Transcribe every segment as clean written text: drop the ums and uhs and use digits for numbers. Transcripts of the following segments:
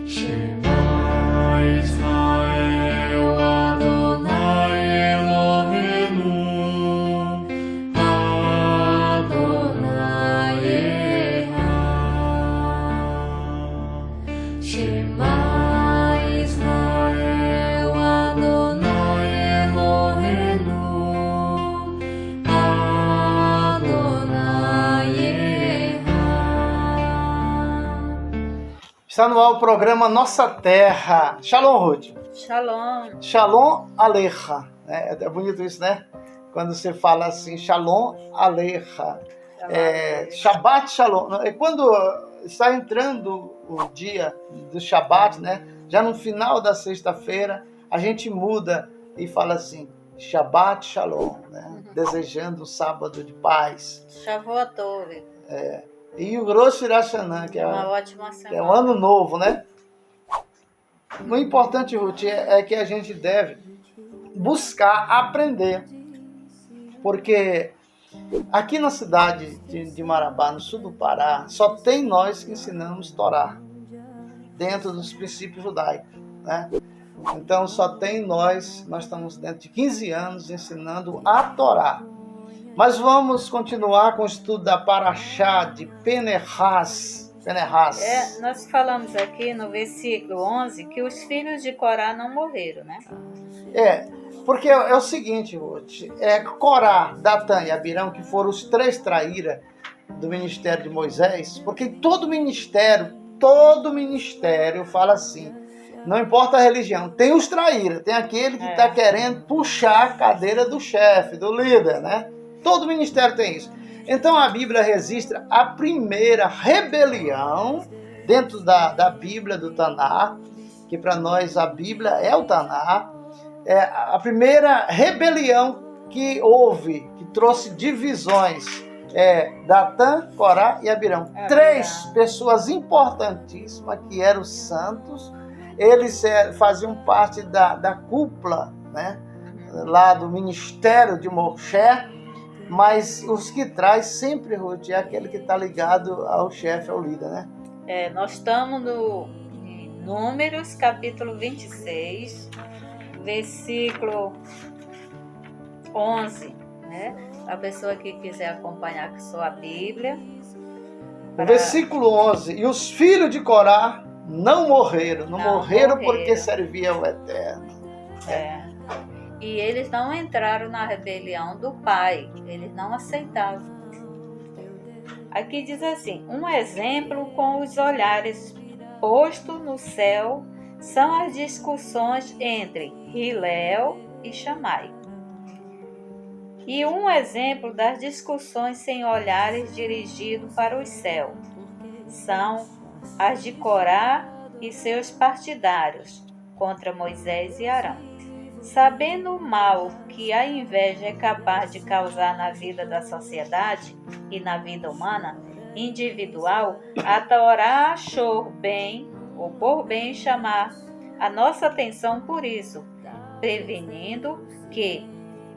Shema Israel Adonai Eloheinu Adonai Echad. Shema Israel Adonai Eloheinu Adonai Echad. Está no ar o programa Nossa Terra. Shalom, Ruth. Shalom. Shalom Alecha. É bonito isso, né? Quando você fala assim, Shalom Alecha. Shabbat Shalom. É quando está entrando o dia do Shabbat, né? Já no final da sexta-feira, a gente muda e fala assim, Shabbat Shalom, né? Desejando um sábado de paz. Shavuot Tov. E o Rosh Hashanah, que é Uma ótima que é semana. um ano novo, né? O importante, Ruth, é que a gente deve buscar aprender. Porque aqui na cidade de Marabá, no sul do Pará, só tem nós que ensinamos Torá, dentro dos princípios judaicos, né? Então só tem nós estamos dentro de 15 anos ensinando a Torá. Mas vamos continuar com o estudo da Parashá de Pinehas. Nós falamos aqui no versículo 11 que os filhos de Corá não morreram, né? Porque é o seguinte, Ruth, Corá, Datã e Abirão, que foram os três traíras do ministério de Moisés, porque todo ministério fala assim, não importa a religião, tem os traíras, tem aquele que está querendo puxar a cadeira do chefe, do líder, né? Todo ministério tem isso. Então a Bíblia registra a primeira rebelião dentro da Bíblia, do Taná, que para nós a Bíblia é o Taná, a primeira rebelião que houve, que trouxe divisões, Datã, Corá e Abirão. Três pessoas importantíssimas que eram santos, eles faziam parte da cúpula, né, lá do ministério de Moshe, mas os que traz sempre, Ruth, é aquele que está ligado ao chefe, ao líder, né? Nós estamos em Números, capítulo 26, versículo 11, né? A pessoa que quiser acompanhar com sua Bíblia. O versículo 11, e os filhos de Corá não morreram porque serviam ao Eterno. E eles não entraram na rebelião do pai, eles não aceitavam. Aqui diz assim, um exemplo com os olhares postos no céu são as discussões entre Hilel e Shammai. E um exemplo das discussões sem olhares dirigidos para os céus são as de Corá e seus partidários contra Moisés e Arão. Sabendo o mal que a inveja é capaz de causar na vida da sociedade e na vida humana, individual, a Torá achou por bem chamar a nossa atenção por isso, prevenindo que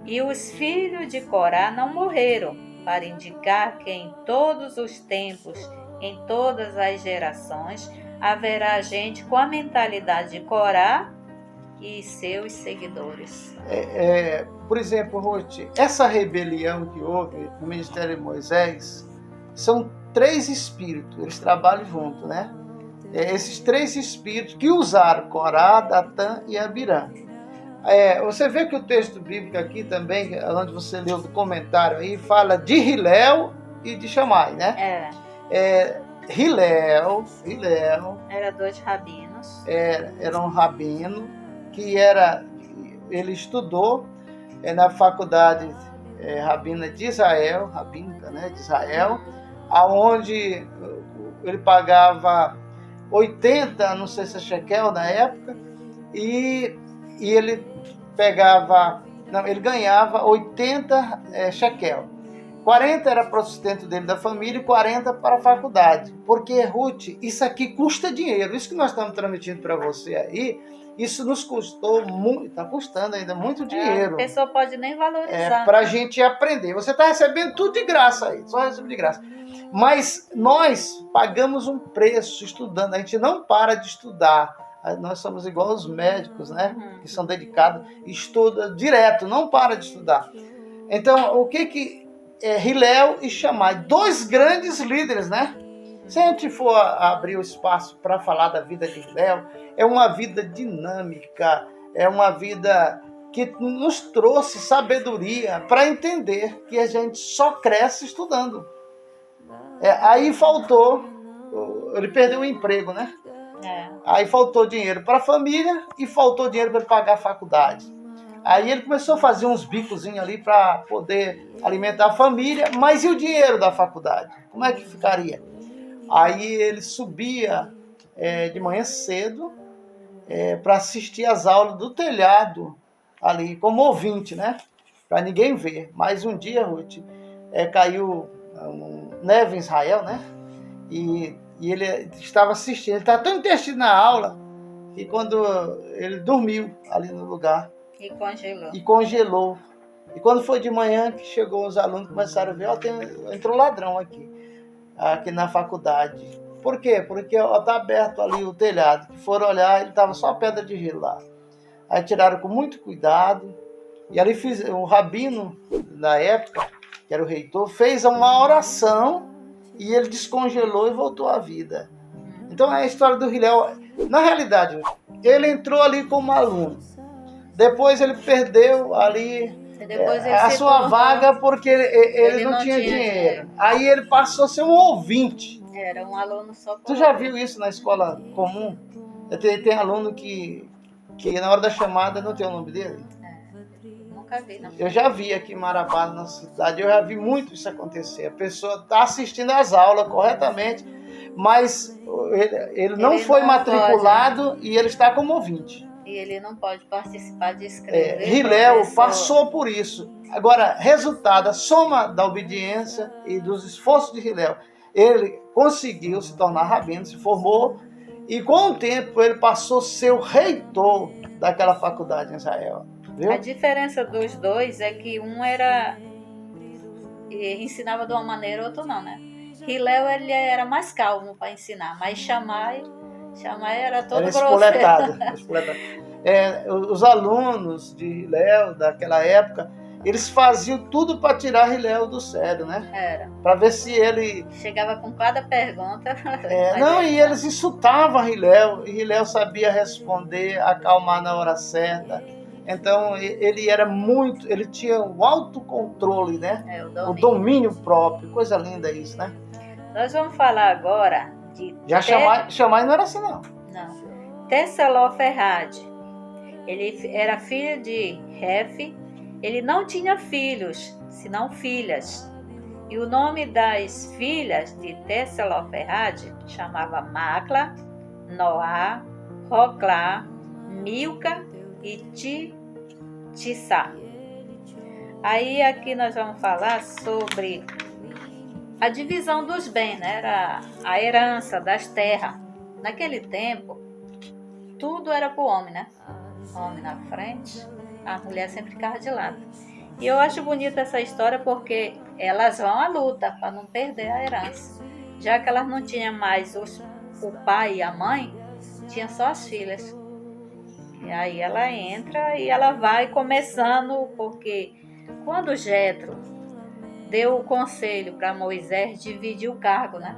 e os filhos de Corá não morreram, para indicar que em todos os tempos, em todas as gerações, haverá gente com a mentalidade de Corá e seus seguidores. Por exemplo, Ruth, essa rebelião que houve no ministério de Moisés, são três espíritos, eles trabalham juntos, né? Esses três espíritos que usaram Corá, Datã e Abirã. Você vê que o texto bíblico aqui também, onde você leu do comentário aí, fala de Hilel e de Shammai, né? Hilel Era dois rabinos. Era um rabino que ele estudou na faculdade rabina de Israel, rabínica, né, de Israel, aonde ele pagava 80, não sei se é shekel na época, e ele ganhava 80 shekel. 40 era para o sustento dele da família e 40 para a faculdade. Porque, Ruth, isso aqui custa dinheiro. Isso que nós estamos transmitindo para você aí, isso nos custou muito, está custando ainda muito dinheiro. A pessoa pode nem valorizar. Para a gente aprender. Você está recebendo tudo de graça aí, só recebe de graça. Mas nós pagamos um preço estudando, a gente não para de estudar. Nós somos igual os médicos, né? Que são dedicados, estudam direto, não para de estudar. Então, o que Hillel e Shammai, dois grandes líderes, né? Se a gente for abrir o espaço para falar da vida de Hillel, é uma vida dinâmica, é uma vida que nos trouxe sabedoria para entender que a gente só cresce estudando. Aí faltou, ele perdeu o emprego, né? Aí faltou dinheiro para a família e faltou dinheiro para ele pagar a faculdade. Aí ele começou a fazer uns bicozinhos ali para poder alimentar a família, mas e o dinheiro da faculdade? Como é que ficaria? Aí ele subia de manhã cedo para assistir às aulas do telhado ali, como ouvinte, né? Para ninguém ver. Mas um dia, Ruth, caiu neve em Israel, né? E ele estava assistindo. Ele estava tão investido na aula que quando ele dormiu ali no lugar. E congelou. E quando foi de manhã que chegou os alunos, começaram a ver, entrou ladrão aqui na faculdade. Por quê? Porque está aberto ali o telhado. Foram olhar, ele estava só pedra de gelo lá. Aí tiraram com muito cuidado. E ali o rabino, na época, que era o reitor, fez uma oração e ele descongelou e voltou à vida. Então é a história do Hillel. Na realidade, ele entrou ali como aluno. Depois ele perdeu ali a sua vaga porque ele não tinha dinheiro. Aí ele passou a ser um ouvinte. Era um aluno só. Tu já viu isso na escola comum? Tem aluno que na hora da chamada não tem o nome dele? Nunca vi, não. Eu já vi aqui em Marabá, na cidade, eu já vi muito isso acontecer. A pessoa está assistindo às aulas corretamente, mas ele não foi matriculado e ele está como ouvinte. E ele não pode participar de escrever. Hillel passou por isso. Agora, resultado, a soma da obediência e dos esforços de Hillel, ele conseguiu se tornar rabino, se formou, e com o tempo ele passou a ser o reitor daquela faculdade em Israel. Viu? A diferença dos dois é que um ensinava de uma maneira, outro não, né? Hillel, ele era mais calmo para ensinar, mas Shammai era todo grosseiro. Os alunos de Hillel daquela época, eles faziam tudo para tirar Hillel do sério, né? Era. Para ver se ele... Chegava com cada pergunta. E eles insultavam Hillel, e Hillel sabia responder, acalmar na hora certa. Então, ele tinha um autocontrole, né? O domínio próprio. Coisa linda isso, né? Nós vamos falar agora de... Shammai não era assim, não. Não. Tesseloferrade. Ele era filho de Refe. Ele não tinha filhos, senão filhas. E o nome das filhas de Tesseloferrade chamava Macla, Noá, Roclá, Milca e Tissá. Aí aqui nós vamos falar sobre a divisão dos bens, né? Era a herança das terras. Naquele tempo, tudo era para o homem, né? O homem na frente, a mulher sempre ficava de lado. E eu acho bonita essa história porque elas vão à luta para não perder a herança. Já que elas não tinham mais o pai e a mãe, tinha só as filhas. E aí ela entra e ela vai começando, porque quando Jetro deu o conselho para Moisés dividir o cargo, né?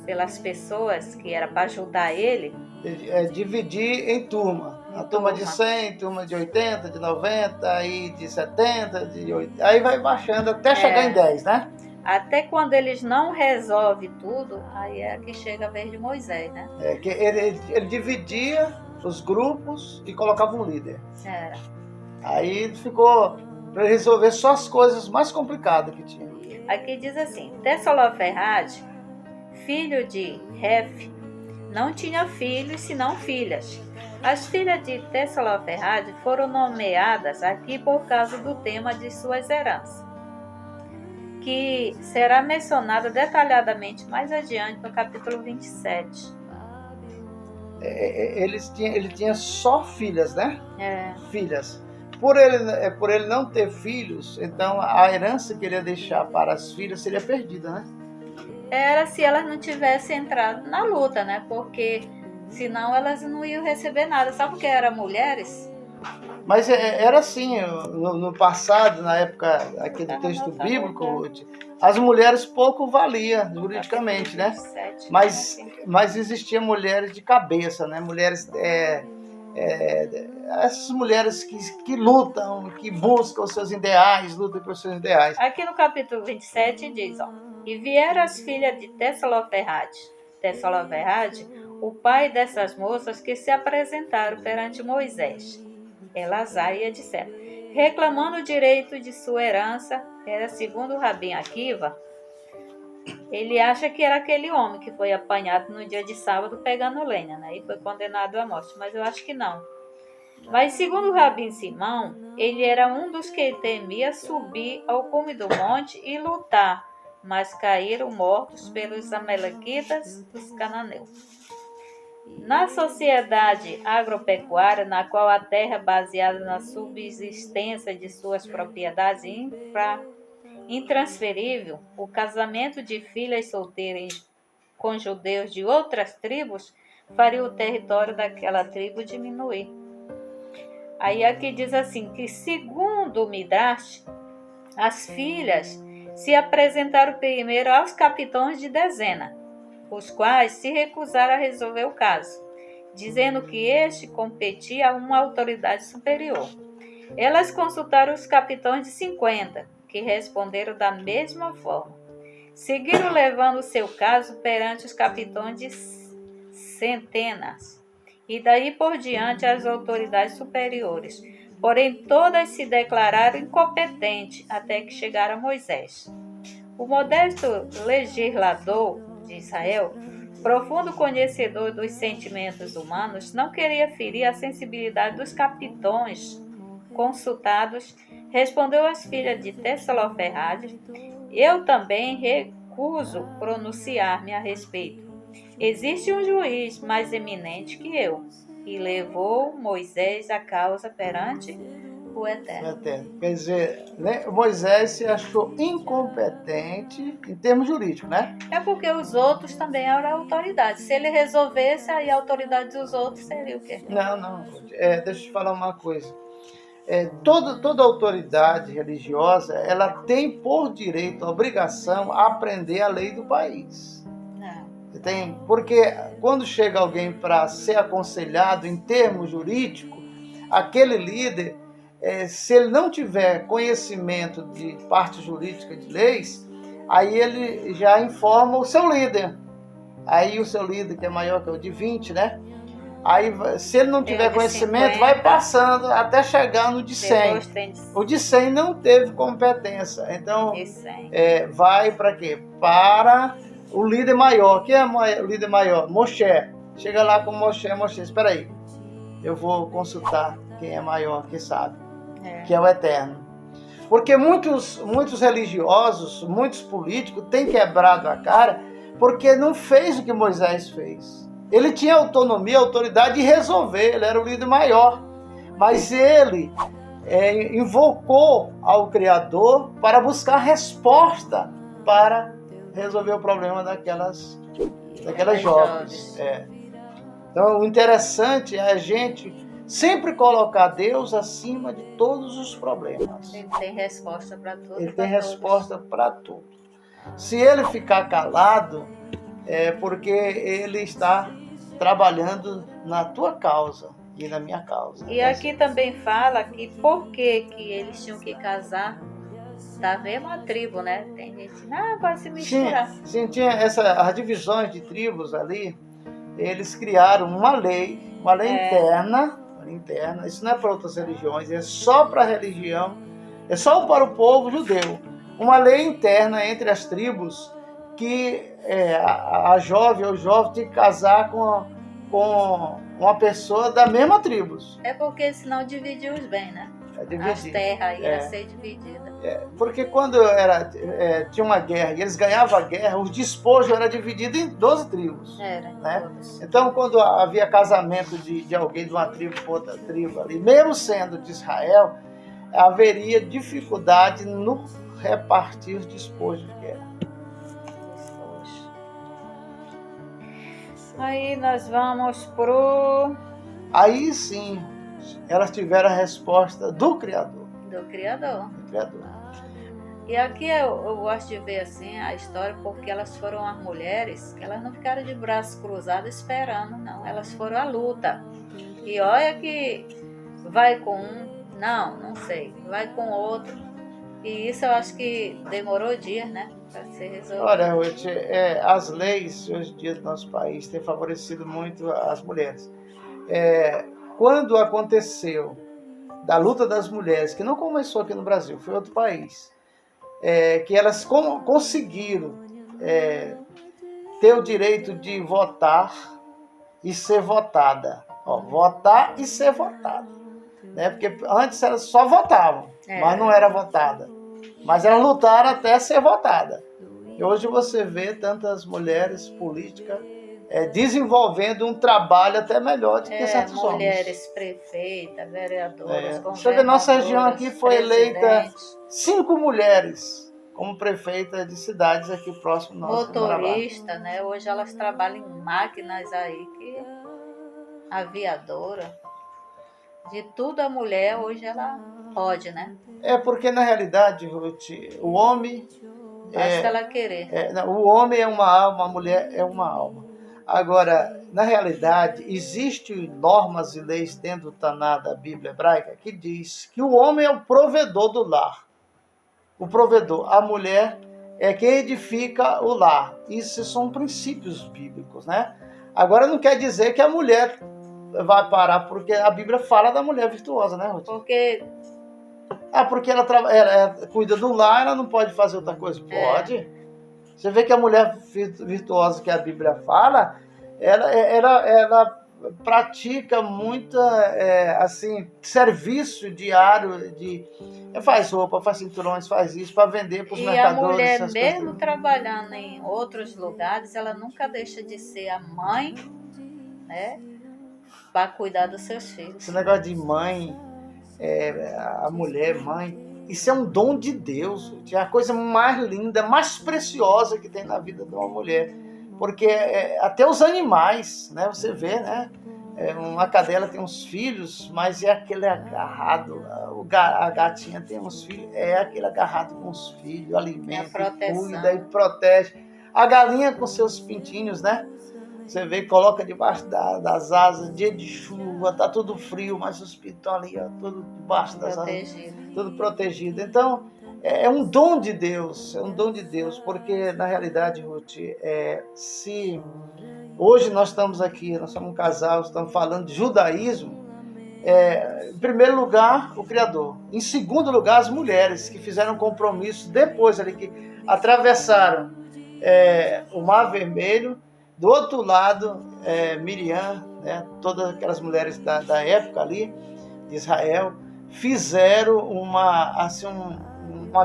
Pelas pessoas que era para ajudar ele. Dividir em turma. A turma de 100, turma de 80, de 90, aí de 70, de 80. Aí vai baixando até chegar em 10, né? Até quando eles não resolvem tudo, aí é que chega a vez de Moisés, né? Que ele dividia os grupos e colocava um líder. Era. Aí ficou para resolver só as coisas mais complicadas que tinha. Aqui diz assim: Tesseloferrade, filho de Refe, não tinha filhos senão filhas. As filhas de Tesseloferrade foram nomeadas aqui por causa do tema de suas heranças. que será mencionada detalhadamente mais adiante no capítulo 27. Ele tinha só filhas, né? É, Filhas. Por ele não ter filhos, então a herança que ele ia deixar para as filhas seria perdida, né? era se elas não tivessem entrado na luta, né? Porque senão elas não iam receber nada. Só porque eram mulheres? Mas era assim, no passado, na época aqui do Tá texto anotado, bíblico, as mulheres pouco valiam juridicamente, né? 27, Mas existiam mulheres de cabeça, né? Mulheres, essas mulheres que lutam, que buscam os seus ideais, lutam pelos seus ideais. Aqui no capítulo 27 diz, ó, e vieram as filhas de Tessalofernade, o pai dessas moças que se apresentaram perante Moisés, Elazar, disseram, reclamando o direito de sua herança, era segundo o Rabim Akiva, ele acha que era aquele homem que foi apanhado no dia de sábado pegando lenha, né? E foi condenado à morte, mas eu acho que não. Mas segundo o Rabim Simão, ele era um dos que temia subir ao cume do monte e lutar, mas caíram mortos pelos amalequitas dos cananeus. Na sociedade agropecuária, na qual a terra baseada na subsistência de suas propriedades intransferível, o casamento de filhas solteiras com judeus de outras tribos faria o território daquela tribo diminuir. Aí aqui diz assim, que segundo o Midrash, as filhas se apresentaram primeiro aos capitães de dezena, os quais se recusaram a resolver o caso, dizendo que este competia a uma autoridade superior. Elas consultaram os capitães de 50, que responderam da mesma forma. Seguiram levando o seu caso perante os capitães de centenas, e daí por diante as autoridades superiores. Porém, todas se declararam incompetentes até que chegaram a Moisés. O modesto legislador de Israel, profundo conhecedor dos sentimentos humanos, não queria ferir a sensibilidade dos capitães consultados, respondeu às filhas de Tessalofernade, eu também recuso pronunciar-me a respeito. Existe um juiz mais eminente que eu, e levou Moisés a causa perante o Eterno. Quer dizer, né, Moisés se achou incompetente em termos jurídicos, né? É porque os outros também eram autoridades. Se ele resolvesse, aí a autoridade dos outros seria o quê? Não. Deixa eu te falar uma coisa. Toda autoridade religiosa, ela tem por direito, a obrigação, aprender a lei do país. Porque quando chega alguém para ser aconselhado em termos jurídicos, aquele líder, se ele não tiver conhecimento de parte jurídica de leis, aí ele já informa o seu líder. Aí o seu líder, que é maior que o de 20, né? Aí, se ele não tiver conhecimento, 50, vai passando até chegar no de 100. O de 100 não teve competência. Então, vai para quê? Para o líder maior. Quem é o líder maior? Moshe. Chega lá com Moshe, espera aí. Eu vou consultar quem é maior, quem sabe. Que é o Eterno. Porque muitos religiosos, muitos políticos têm quebrado a cara porque não fez o que Moisés fez. Ele tinha autonomia, autoridade de resolver, ele era o líder maior. Mas ele invocou ao Criador para buscar resposta para resolver o problema daquelas jovens. Então, o interessante é a gente sempre colocar Deus acima de todos os problemas. Ele tem resposta para tudo. Ele tem resposta para tudo. Se ele ficar calado, é porque ele está trabalhando na tua causa e na minha causa. E aqui também fala que por que eles tinham que casar da mesma tribo, né? Tem gente que vai se misturar. Sim, tinha as divisões de tribos ali, eles criaram uma lei interna. Isso não é para outras religiões, é só para a religião, é só para o povo judeu. Uma lei interna entre as tribos que a jovem ou o jovem tem que casar com uma pessoa da mesma tribo. É porque senão dividiu os bens, né? É dividir. as terras iam É. ser divididas. Porque quando tinha uma guerra e eles ganhavam a guerra, o despojo era dividido em 12 tribos. Era, Né? todos. Então, quando havia casamento de alguém de uma tribo com outra tribo ali, mesmo sendo de Israel, haveria dificuldade no repartir os despojos de guerra. Despojo. Aí nós vamos pro Aí sim, elas tiveram a resposta do Criador. do Criador. Do Criador. E aqui eu gosto de ver assim a história, porque elas foram as mulheres, que elas não ficaram de braços cruzados esperando, não. Elas foram à luta. E olha que vai com um, não sei, vai com outro. E isso eu acho que demorou dias, né? Para ser resolvido. Olha, Ruth, as leis hoje em dia do nosso país têm favorecido muito as mulheres. Quando aconteceu da luta das mulheres, que não começou aqui no Brasil, foi em outro país, que elas conseguiram ter o direito de votar e ser votada. Ó, votar e ser votada. Né? Porque antes elas só votavam, mas não era votada. Mas elas lutaram até ser votada. E hoje você vê tantas mulheres políticas desenvolvendo um trabalho até melhor do que certos homens. Mulheres prefeitas, vereadoras, Você vê, nossa região aqui foi eleita presidentes, 5 mulheres como prefeita de cidades aqui próximo nosso. motorista, né? Hoje elas trabalham em máquinas aí, que aviadora. De tudo a mulher, hoje ela pode, né? Porque na realidade, Ruth, o homem... Basta ela querer. O homem é uma alma, a mulher é uma alma. Agora, na realidade, existem normas e leis dentro do Taná da Bíblia hebraica que diz que o homem é o provedor do lar. O provedor. A mulher é quem edifica o lar. Isso são princípios bíblicos, né? Agora não quer dizer que a mulher vai parar, porque a Bíblia fala da mulher virtuosa, né, Ruth? Porque porque ela cuida do lar, ela não pode fazer outra coisa? Pode. Você vê que a mulher virtuosa que a Bíblia fala, ela pratica muita serviço diário, faz roupa, faz cinturões, faz isso para vender para os mercadores. E a mulher, mesmo trabalhando em outros lugares, ela nunca deixa de ser a mãe, né? Para cuidar dos seus filhos. Esse negócio de mãe, a mulher, mãe, isso é um dom de Deus. É a coisa mais linda, mais preciosa que tem na vida de uma mulher. Porque até os animais, né? Você vê, né? Uma cadela tem uns filhos, mas é aquele agarrado. A gatinha tem uns filhos, é aquele agarrado com os filhos, alimenta, cuida e protege. A galinha com seus pintinhos, né? Você vê, coloca debaixo das asas, dia de chuva, tá tudo frio, mas os pintos estão ali, ó, tudo debaixo das asas, tudo protegido. Então, é um dom de Deus, porque na realidade, Ruth, se hoje nós estamos aqui, nós somos um casal, estamos falando de judaísmo, em primeiro lugar, o Criador. Em segundo lugar, as mulheres que fizeram um compromisso depois ali, que atravessaram o Mar Vermelho. Do outro lado, Miriam, né, todas aquelas mulheres da época ali, de Israel, fizeram uma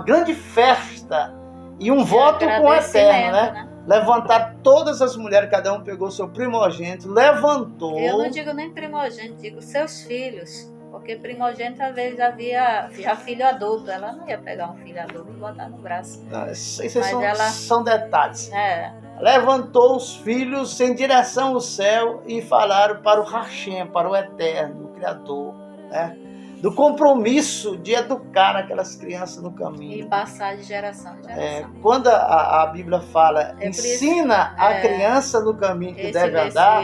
grande festa e um voto com o Eterno, né? Levantar todas as mulheres, cada um pegou seu primogênito, levantou... Eu não digo nem primogênito, digo seus filhos. Porque primogênito, às vezes, havia filho adulto. Ela não ia pegar um filho adulto e botar no braço. Isso são detalhes. Levantou os filhos em direção ao céu e falaram para o Hashem, para o Eterno, o Criador, né? Do compromisso de educar aquelas crianças no caminho. E passar de geração em geração. Quando a Bíblia fala, ensina a criança no caminho que deve andar,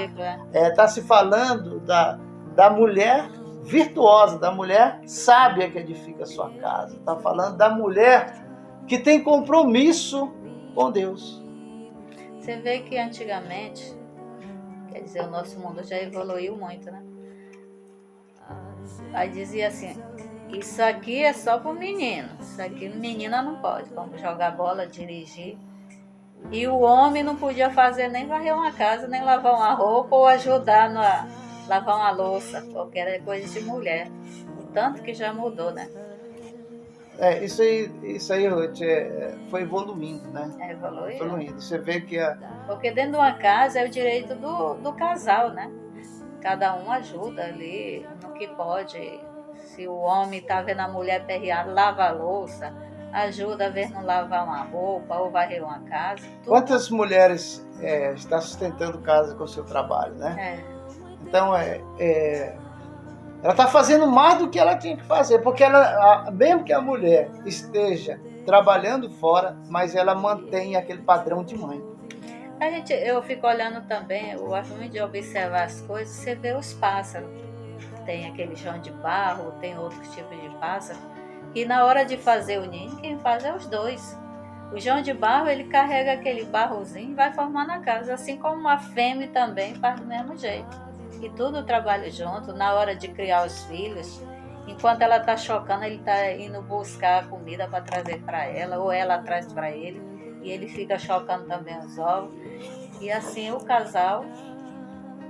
está se falando da mulher virtuosa, da mulher sábia que edifica a sua casa. Está falando da mulher que tem compromisso com Deus. Você vê que antigamente, quer dizer, o nosso mundo já evoluiu muito, né? Aí dizia assim, isso aqui é só para o menino, isso aqui menina não pode, como jogar bola, dirigir. E o homem não podia fazer nem varrer uma casa, nem lavar uma roupa ou ajudar lavar uma louça, qualquer coisa de mulher. tanto que já mudou, né? Isso aí, Ruth, foi evoluindo, né? Evoluiu. Evoluindo. Você vê que Porque dentro de uma casa é o direito do casal, né? Cada um ajuda ali no que pode. Se o homem está vendo a mulher perrear, lava a louça, ajuda a ver não lavar uma roupa ou varrer uma casa. Tudo. Quantas mulheres estão sustentando casa com o seu trabalho, né? Então, ela está fazendo mais do que ela tinha que fazer, porque mesmo que a mulher esteja trabalhando fora, mas ela mantém aquele padrão de mãe. Eu fico olhando também, eu gosto muito de observar as coisas, você vê os pássaros. Tem aquele chão de barro, tem outros tipos de pássaro, e na hora de fazer o ninho, quem faz é os dois. O João de barro, ele carrega aquele barrozinho e vai formando a casa, assim como uma fêmea também faz do mesmo jeito. E tudo trabalha junto, na hora de criar os filhos. Enquanto ela está chocando, ele está indo buscar a comida para trazer para ela, ou ela traz para ele, e ele fica chocando também os ovos. E assim o casal.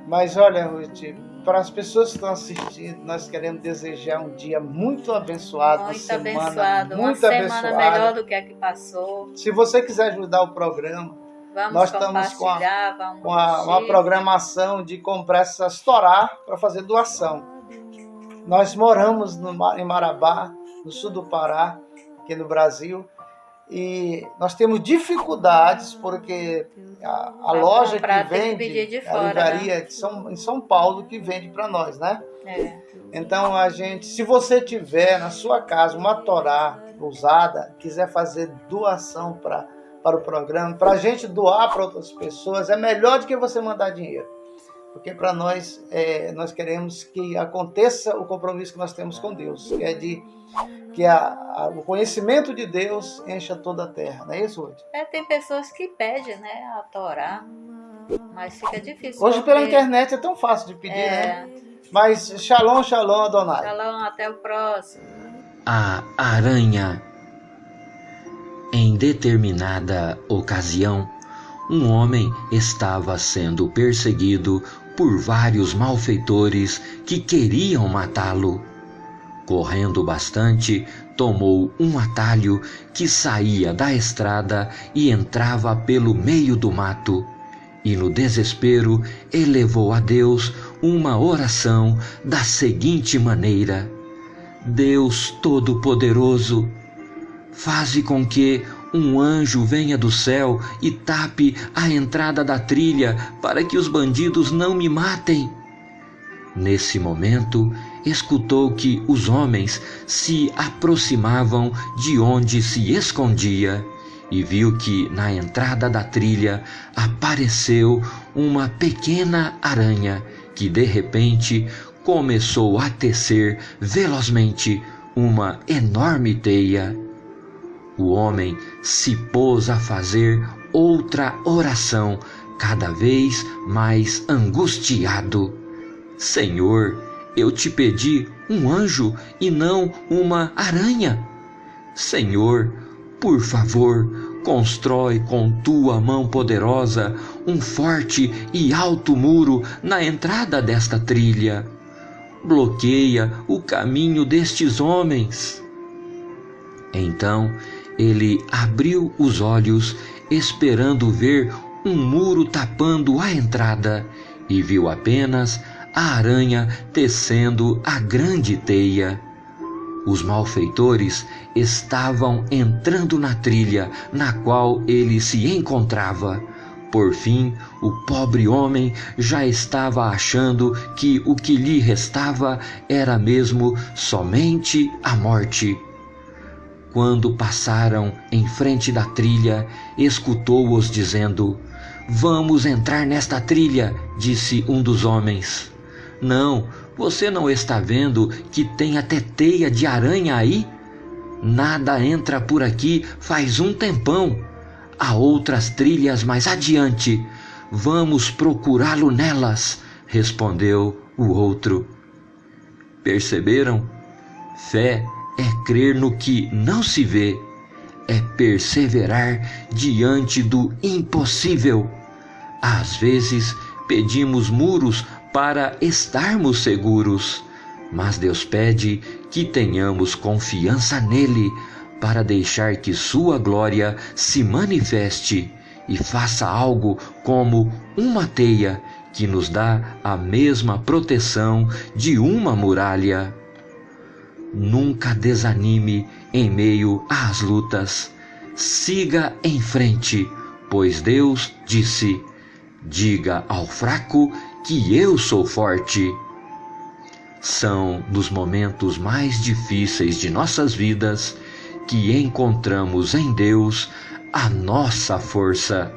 Mas olha, Ruth, para as pessoas que estão assistindo, nós queremos desejar um dia muito abençoado, uma semana melhor do que a que passou. Se você quiser ajudar o programa, nós estamos com uma programação de comprar essas Torá para fazer doação. Nós moramos em Marabá, no sul do Pará, aqui no Brasil, e nós temos dificuldades porque a loja que vende, a livraria em São Paulo que vende para nós, né? Então se você tiver na sua casa uma Torá usada, quiser fazer doação para o programa, para a gente doar para outras pessoas, é melhor do que você mandar dinheiro. Porque para nós, nós queremos que aconteça o compromisso que nós temos com Deus, que é que o conhecimento de Deus encha toda a terra, não é isso, Ruth? Tem pessoas que pedem, né, a Torá, mas fica difícil. Hoje pela internet é tão fácil de pedir, né? Mas shalom, shalom, Adonai. Shalom, até o próximo. A aranha. Em determinada ocasião, um homem estava sendo perseguido por vários malfeitores que queriam matá-lo. Correndo bastante, tomou um atalho que saía da estrada e entrava pelo meio do mato. E no desespero, elevou a Deus uma oração da seguinte maneira: Deus Todo-Poderoso, faze com que um anjo venha do céu e tape a entrada da trilha para que os bandidos não me matem. Nesse momento, escutou que os homens se aproximavam de onde se escondia e viu que na entrada da trilha apareceu uma pequena aranha que de repente começou a tecer velozmente uma enorme teia. O homem se pôs a fazer outra oração, cada vez mais angustiado. Senhor, eu te pedi um anjo e não uma aranha. Senhor, por favor, constrói com tua mão poderosa um forte e alto muro na entrada desta trilha. Bloqueia o caminho destes homens. Então ele abriu os olhos, esperando ver um muro tapando a entrada, e viu apenas a aranha tecendo a grande teia. Os malfeitores estavam entrando na trilha na qual ele se encontrava. Por fim, o pobre homem já estava achando que o que lhe restava era mesmo somente a morte. Quando passaram em frente da trilha, escutou-os dizendo: Vamos entrar nesta trilha, disse um dos homens. Não, você não está vendo que tem até teia de aranha aí? Nada entra por aqui faz um tempão. Há outras trilhas mais adiante. Vamos procurá-lo nelas, respondeu o outro. Perceberam? Fé é crer no que não se vê, é perseverar diante do impossível. Às vezes pedimos muros para estarmos seguros, mas Deus pede que tenhamos confiança nele para deixar que sua glória se manifeste e faça algo como uma teia que nos dá a mesma proteção de uma muralha. Nunca desanime em meio às lutas. Siga em frente, pois Deus disse: diga ao fraco que eu sou forte. São nos momentos mais difíceis de nossas vidas que encontramos em Deus a nossa força.